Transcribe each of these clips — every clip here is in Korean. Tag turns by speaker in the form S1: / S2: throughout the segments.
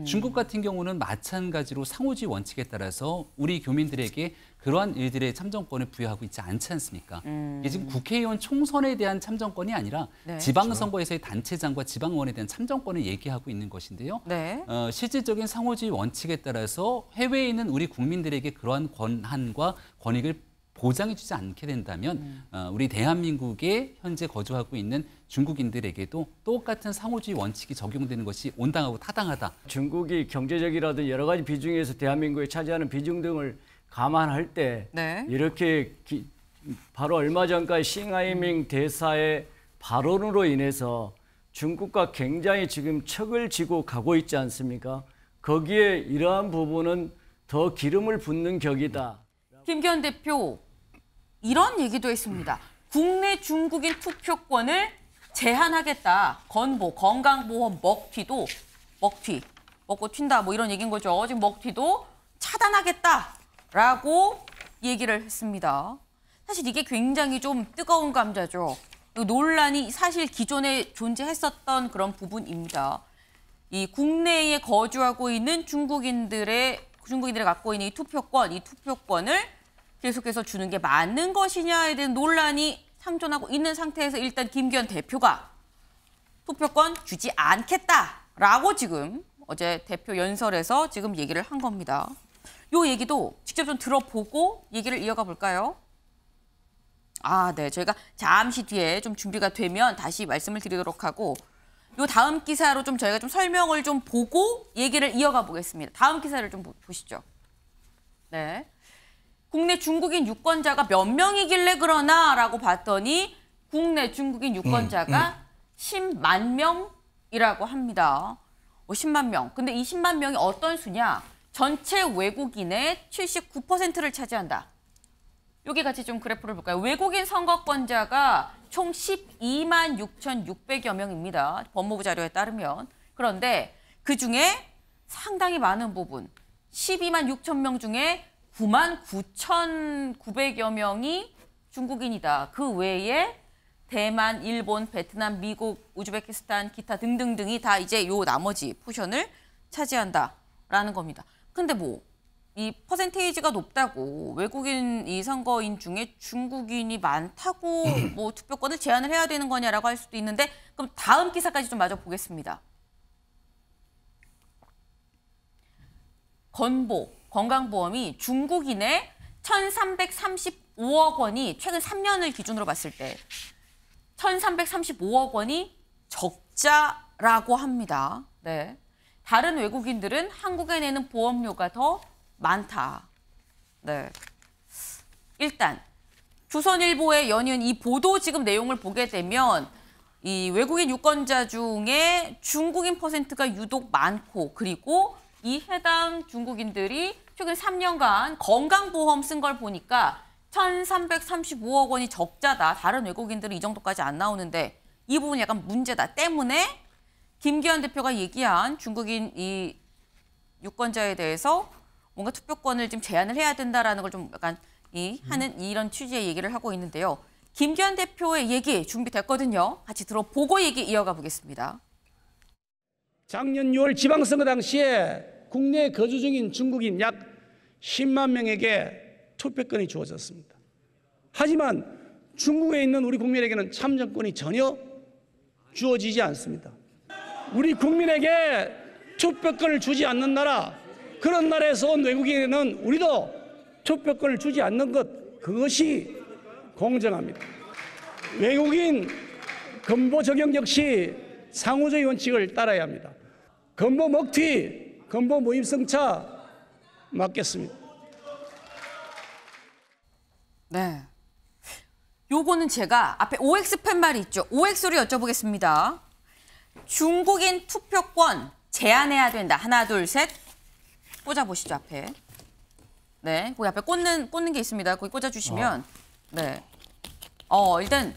S1: 중국 같은 경우는 마찬가지로 상호주의 원칙에 따라서 우리 교민들에게 그러한 일들의 참정권을 부여하고 있지 않지 않습니까? 이게 지금 국회의원 총선에 대한 참정권이 아니라
S2: 네.
S1: 지방선거에서의 단체장과 지방의원에 대한 참정권을 얘기하고 있는 것인데요.
S2: 네.
S1: 실질적인 상호주의 원칙에 따라서 해외에 있는 우리 국민들에게 그러한 권한과 권익을 보장해주지 않게 된다면 우리 대한민국에 현재 거주하고 있는 중국인들에게도 똑같은 상호주의 원칙이 적용되는 것이 온당하고 타당하다.
S3: 중국이 경제적이라든 여러 가지 비중에서 대한민국에 차지하는 비중 등을 감안할 때
S2: 네.
S3: 이렇게 바로 얼마 전까지 싱하이밍 대사의 발언으로 인해서 중국과 굉장히 지금 척을 지고 가고 있지 않습니까? 거기에 이러한 부분은 더 기름을 붓는 격이다.
S2: 김기현 대표 이런 얘기도 했습니다. 국내 중국인 투표권을 제한하겠다. 건보, 건강보험, 먹튀도 먹튀, 먹고 튄다 뭐 이런 얘기인 거죠. 지금 먹튀도 차단하겠다라고 얘기를 했습니다. 사실 이게 굉장히 좀 뜨거운 감자죠. 논란이 사실 기존에 존재했었던 그런 부분입니다. 이 국내에 거주하고 있는 중국인들이 갖고 있는 이 투표권을 계속해서 주는 게 맞는 것이냐에 대한 논란이 상존하고 있는 상태에서 일단 김기현 대표가 투표권 주지 않겠다라고 지금 어제 대표 연설에서 지금 얘기를 한 겁니다. 이 얘기도 직접 좀 들어보고 얘기를 이어가 볼까요? 네. 저희가 잠시 뒤에 좀 준비가 되면 다시 말씀을 드리도록 하고 요 다음 기사로 좀 저희가 좀 설명을 좀 보고 얘기를 이어가 보겠습니다. 다음 기사를 좀 보시죠. 네. 국내 중국인 유권자가 몇 명이길래 그러나라고 봤더니 국내 중국인 유권자가 10만 명이라고 합니다. 10만 명. 근데 이 10만 명이 어떤 수냐? 전체 외국인의 79%를 차지한다. 여기 같이 좀 그래프를 볼까요? 외국인 선거권자가 총 12만 6,600여 명입니다. 법무부 자료에 따르면. 그런데 그중에 상당히 많은 부분, 12만 6천 명 중에 9만 9,900여 명이 중국인이다. 그 외에 대만, 일본, 베트남, 미국, 우즈베키스탄, 기타 등등등이 다 이제 요 나머지 포션을 차지한다라는 겁니다. 근데 뭐 이 퍼센테이지가 높다고 외국인 이 선거인 중에 중국인이 많다고 뭐 투표권을 제한을 해야 되는 거냐라고 할 수도 있는데 그럼 다음 기사까지 좀 마저 보겠습니다. 건강보험이 중국인의 1,335억 원이 최근 3년을 기준으로 봤을 때 1,335억 원이 적자라고 합니다. 네. 다른 외국인들은 한국에 내는 보험료가 더 많다. 네. 일단 조선일보에 연이은 이 보도 지금 내용을 보게 되면 이 외국인 유권자 중에 중국인 퍼센트가 유독 많고 그리고 이 해당 중국인들이 최근 3년간 건강보험 쓴 걸 보니까 1,335억 원이 적자다. 다른 외국인들은 이 정도까지 안 나오는데 이 부분이 약간 문제다. 때문에 김기현 대표가 얘기한 중국인 이 유권자에 대해서 뭔가 투표권을 좀 제한을 해야 된다라는 걸 좀 약간 하는 이런 취지의 얘기를 하고 있는데요. 김기현 대표의 얘기 준비됐거든요. 같이 들어보고 얘기 이어가 보겠습니다.
S4: 작년 6월 지방선거 당시에 국내에 거주 중인 중국인 약 10만 명에게 투표권이 주어졌습니다. 하지만 중국에 있는 우리 국민에게는 참정권이 전혀 주어지지 않습니다. 우리 국민에게 투표권을 주지 않는 나라, 그런 나라에서 온 외국인에게는 우리도 투표권을 주지 않는 것, 그것이 공정합니다. 외국인 건보 적용 역시 상호주의 원칙을 따라야 합니다. 건보 먹튀, 건보 무임승차 맞겠습니다.
S2: 네. 요거는 제가 앞에 OX 팻말이 있죠. OX로 여쭤보겠습니다. 중국인 투표권 제한해야 된다. 하나, 둘, 셋. 꽂아보시죠, 앞에. 네, 거기 앞에 꽂는 게 있습니다. 거기 꽂아주시면. 네. 일단,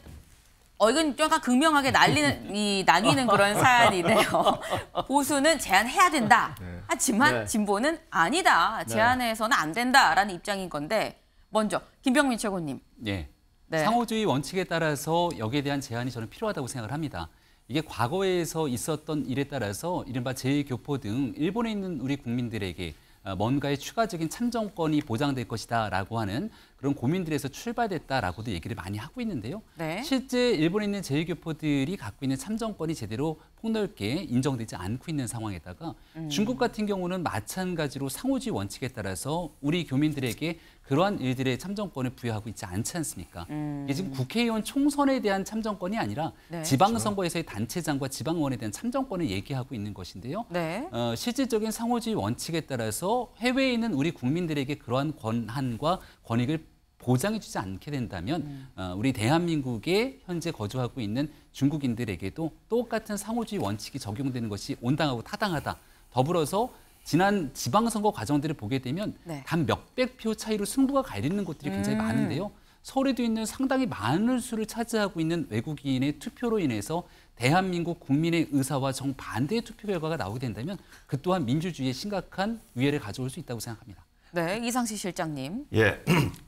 S2: 이건 약간 극명하게 나뉘는 그런 사안이네요. 보수는 제한해야 된다. 하지만
S3: 네.
S2: 진보는 아니다. 제한해서는 안 된다라는 입장인 건데, 먼저, 김병민 최고님.
S1: 예.
S2: 네.
S1: 상호주의 원칙에 따라서 여기에 대한 제한이 저는 필요하다고 생각을 합니다. 이게 과거에서 있었던 일에 따라서 이른바 제1교포 등 일본에 있는 우리 국민들에게 뭔가의 추가적인 참정권이 보장될 것이다라고 하는 그런 고민들에서 출발됐다라고도 얘기를 많이 하고 있는데요.
S2: 네.
S1: 실제 일본에 있는 제1교포들이 갖고 있는 참정권이 제대로 폭넓게 인정되지 않고 있는 상황에다가 중국 같은 경우는 마찬가지로 상호주의 원칙에 따라서 우리 교민들에게 그러한 일들의 참정권을 부여하고 있지 않지 않습니까? 이게 지금 국회의원 총선에 대한 참정권이 아니라
S2: 네.
S1: 지방선거에서의 단체장과 지방의원에 대한 참정권을 얘기하고 있는 것인데요.
S2: 네.
S1: 실질적인 상호주의 원칙에 따라서 해외에 있는 우리 국민들에게 그러한 권한과 권익을 보장해주지 않게 된다면 우리 대한민국에 현재 거주하고 있는 중국인들에게도 똑같은 상호주의 원칙이 적용되는 것이 온당하고 타당하다. 더불어서 지난 지방선거 과정들을 보게 되면
S2: 네.
S1: 단 몇백 표 차이로 승부가 갈리는 곳들이 굉장히 많은데요. 서울에도 있는 상당히 많은 수를 차지하고 있는 외국인의 투표로 인해서 대한민국 국민의 의사와 정반대의 투표 결과가 나오게 된다면 그 또한 민주주의에 심각한 위해를 가져올 수 있다고 생각합니다.
S2: 네, 이상식 실장님.
S5: 예,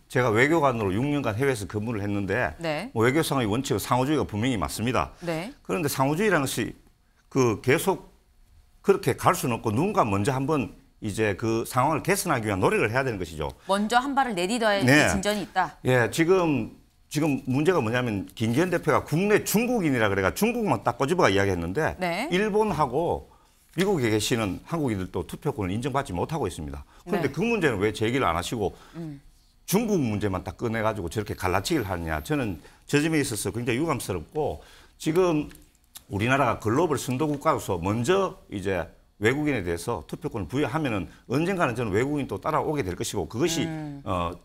S5: 제가 외교관으로 6년간 해외에서 근무를 했는데
S2: 네.
S5: 뭐 외교상의 원칙은 상호주의가 분명히 맞습니다.
S2: 네.
S5: 그런데 상호주의라는 것이 계속 그렇게 갈 수는 없고 누군가 먼저 한번 이제 그 상황을 개선하기 위한 노력을 해야 되는 것이죠.
S2: 먼저 한 발을 내딛어야
S5: 네.
S2: 진전이 있다.
S5: 예, 지금 문제가 뭐냐면 김기현 대표가 국내 중국인이라 그래가 중국만 딱 꼬집어가 이야기했는데
S2: 네.
S5: 일본하고 미국에 계시는 한국인들도 투표권을 인정받지 못하고 있습니다. 그런데
S2: 네.
S5: 그 문제는 왜 제기를 안 하시고 중국 문제만 딱 꺼내가지고 저렇게 갈라치기를 하느냐. 저는 저 점에 있어서 굉장히 유감스럽고 지금 우리나라가 글로벌 선도 국가로서 먼저 이제 외국인에 대해서 투표권을 부여하면은 언젠가는 저는 외국인 또 따라오게 될 것이고 그것이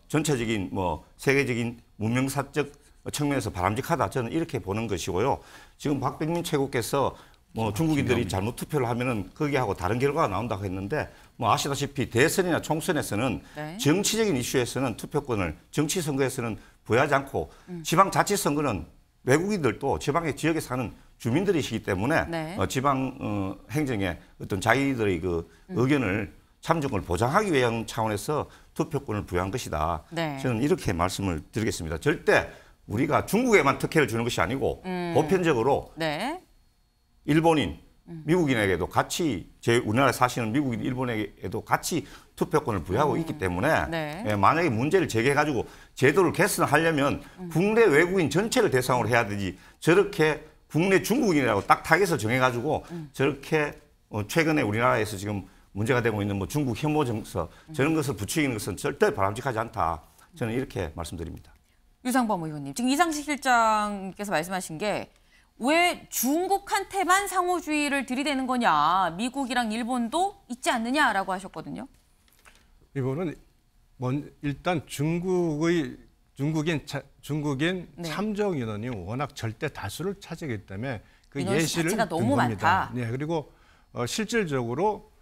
S5: 전체적인 뭐 세계적인 문명사적 측면에서 바람직하다. 저는 이렇게 보는 것이고요. 지금 박병민 최고께서 뭐 중국인들이 잘못 투표를 하면은 거기하고 다른 결과가 나온다고 했는데 뭐 아시다시피 대선이나 총선에서는
S2: 네.
S5: 정치적인 이슈에서는 투표권을 정치 선거에서는 부여하지 않고 지방자치선거는 외국인들도 지방의 지역에 사는 주민들이시기 때문에
S2: 네.
S5: 지방 행정에 어떤 자기들의 그 의견을 참정권을 보장하기 위한 차원에서 투표권을 부여한 것이다.
S2: 네.
S5: 저는 이렇게 말씀을 드리겠습니다. 절대 우리가 중국에만 특혜를 주는 것이 아니고 보편적으로
S2: 네.
S5: 일본인, 미국인에게도 같이 우리나라에 사시는 미국인, 일본에게도 같이 투표권을 부여하고 있기 때문에
S2: 네.
S5: 예, 만약에 문제를 제기해가지고 제도를 개선하려면 국내 외국인 전체를 대상으로 해야 되지 저렇게 국내 중국인이라고 딱 타겟을 정해가지고 저렇게 최근에 우리나라에서 지금 문제가 되고 있는 뭐 중국 혐오 정서 저런 것을 부추기는 것은 절대 바람직하지 않다. 저는 이렇게 말씀드립니다.
S2: 유상범 의원님, 지금 이상식 실장께서 말씀하신 게 왜 중국한테만 상호주의를 들이대는 거냐, 미국이랑 일본도 있지 않느냐라고 하셨거든요.
S6: 이거는 일단 중국인
S2: 네.
S6: 참정 인원이 워낙 절대 다수를 차지하기 때문에 그
S2: 인원
S6: 예시를
S2: 자체가
S6: 든
S2: 너무
S6: 겁니다.
S2: 많다.
S6: 네, 그리고 실질적으로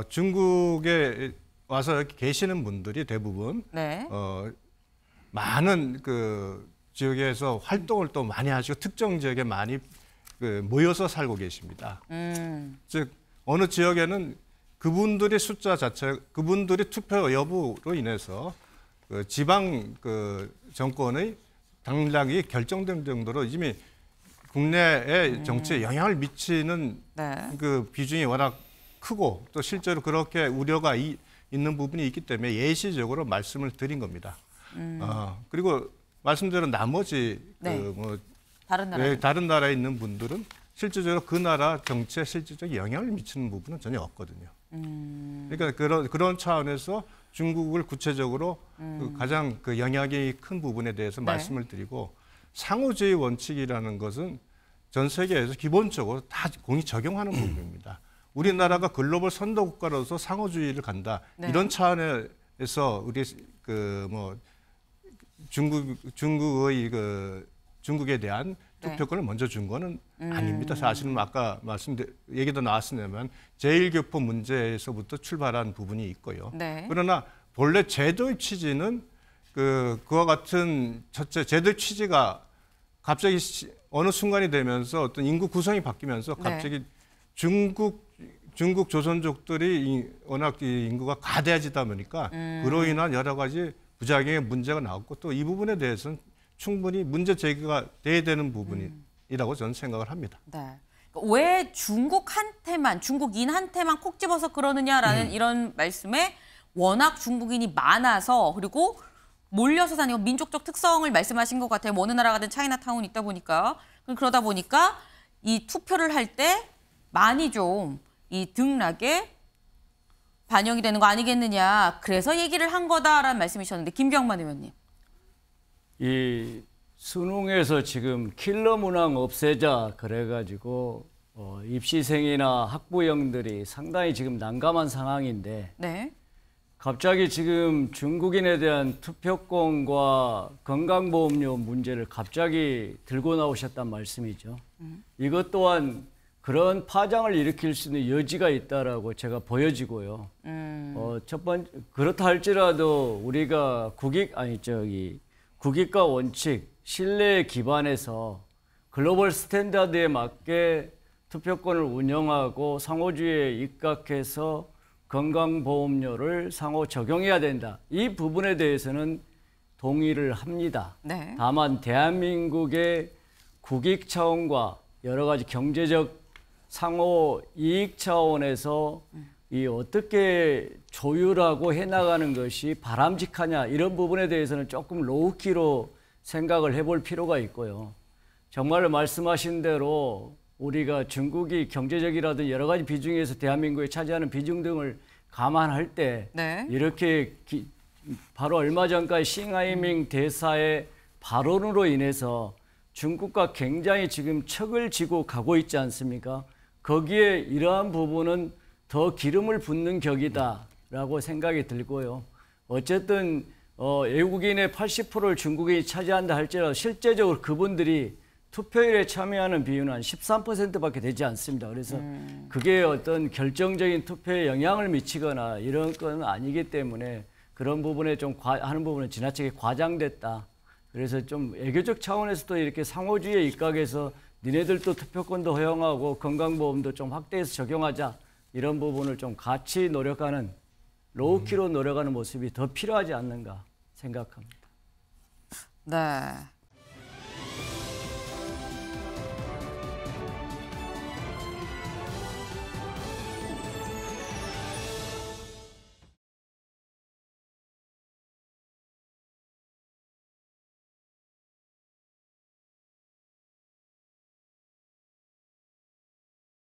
S6: 중국에 와서 이렇게 계시는 분들이 대부분
S2: 네.
S6: 많은 그 지역에서 활동을 또 많이 하시고 특정 지역에 많이 모여서 살고 계십니다. 즉 어느 지역에는 그분들의 숫자 자체, 그분들이 투표 여부로 인해서 그 지방 그 정권의 당락이 결정된 정도로 이미 국내의 정치에 영향을 미치는
S2: 네.
S6: 그 비중이 워낙 크고 또 실제로 그렇게 우려가 있는 부분이 있기 때문에 예시적으로 말씀을 드린 겁니다. 그리고 말씀대로 나머지
S2: 네.
S6: 다른 나라에 있는 분들은 실질적으로 그 나라 정치에 실질적 영향을 미치는 부분은 전혀 없거든요. 그러니까 그런 차원에서 중국을 구체적으로 그 가장 그 영향이 큰 부분에 대해서
S2: 네.
S6: 말씀을 드리고 상호주의 원칙이라는 것은 전 세계에서 기본적으로 다 공히 적용하는 부분입니다. 우리나라가 글로벌 선도 국가로서 상호주의를 간다.
S2: 네.
S6: 이런 차원에서 우리 중국에 대한 투표권을 먼저 준 거는 아닙니다. 사실은 아까 얘기도 나왔으면 제1교포 문제에서부터 출발한 부분이 있고요.
S2: 네.
S6: 그러나 본래 제도의 취지는 그와 같은 첫째 제도의 취지가 갑자기 어느 순간이 되면서 어떤 인구 구성이 바뀌면서 갑자기
S2: 네.
S6: 중국 조선족들이 워낙 인구가 가대해지다 보니까 그로 인한 여러 가지 부작용의 문제가 나왔고 또 이 부분에 대해서는 충분히 문제 제기가 돼야 되는 부분이 이라고 저는 생각을 합니다.
S2: 네. 왜 중국인한테만 콕 집어서 그러느냐라는 이런 말씀에 워낙 중국인이 많아서 그리고 몰려서 사는 민족적 특성을 말씀하신 것 같아요. 어느 나라 가든 차이나타운 있다 보니까. 그러다 보니까 이 투표를 할 때 많이 좀 이 등락에 반영이 되는 거 아니겠느냐. 그래서 얘기를 한 거다라는 말씀이셨는데 김병만 의원님.
S3: 이 수능에서 지금 킬러 문항 없애자 그래가지고 입시생이나 학부형들이 상당히 지금 난감한 상황인데
S2: 네.
S3: 갑자기 지금 중국인에 대한 투표권과 건강보험료 문제를 갑자기 들고 나오셨단 말씀이죠. 이것 또한 그런 파장을 일으킬 수 있는 여지가 있다라고 제가 보여지고요. 첫 번째 그렇다 할지라도 우리가 국익과 원칙, 신뢰에 기반해서 글로벌 스탠다드에 맞게 투표권을 운영하고 상호주의에 입각해서 건강보험료를 상호 적용해야 된다. 이 부분에 대해서는 동의를 합니다.
S2: 네.
S3: 다만 대한민국의 국익 차원과 여러 가지 경제적 상호 이익 차원에서 이 어떻게 조율하고 해나가는 것이 바람직하냐 이런 부분에 대해서는 조금 로우키로 생각을 해볼 필요가 있고요. 정말 말씀하신 대로 우리가 중국이 경제적이라든 여러 가지 비중에서 대한민국에 차지하는 비중 등을 감안할 때
S2: 네.
S3: 이렇게 바로 얼마 전까지 싱하이밍 대사의 발언으로 인해서 중국과 굉장히 지금 척을 지고 가고 있지 않습니까? 거기에 이러한 부분은 더 기름을 붓는 격이다라고 생각이 들고요. 어쨌든 외국인의 80%를 중국인이 차지한다 할지라도 실제적으로 그분들이 투표율에 참여하는 비율은 한 13%밖에 되지 않습니다. 그래서 그게 어떤 결정적인 투표에 영향을 미치거나 이런 건 아니기 때문에 그런 부분에 좀 하는 부분은 지나치게 과장됐다. 그래서 좀 애교적 차원에서도 이렇게 상호주의에 입각해서 니네들도 투표권도 허용하고 건강보험도 좀 확대해서 적용하자. 이런 부분을 좀 같이 노력하는 로우키로 노력하는 모습이 더 필요하지 않는가 생각합니다.
S2: 네.